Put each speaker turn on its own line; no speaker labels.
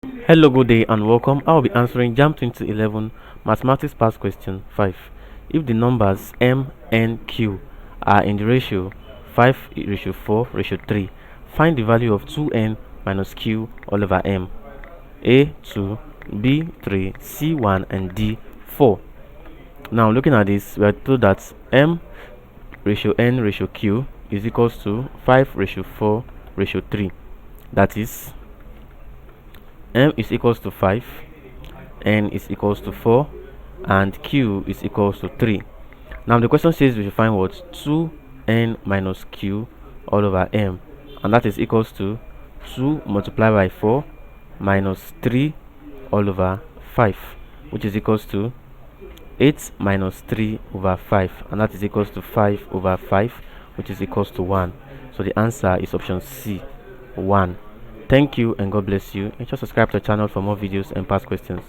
Hello, good day and welcome. I will be answering JAMB 2011 Mathematics Past Question 5. If the numbers m, n, q are in the ratio 5:4:3, find the value of 2n minus q all over m. A 2, B 3, C 1 and D 4. Now looking at this, we are told that m ratio n ratio q is equals to 5:4:3. That is, m is equals to 5, n is equals to 4, and q is equals to 3. Now the question says we should find what 2n minus q all over m, and that is equals to 2 multiplied by 4 minus 3 all over 5, which is equals to 8 minus 3 over 5, and that is equals to 5 over 5, which is equals to 1. So the answer is option C, 1. Thank you and God bless you, and just subscribe to the channel for more videos and past questions.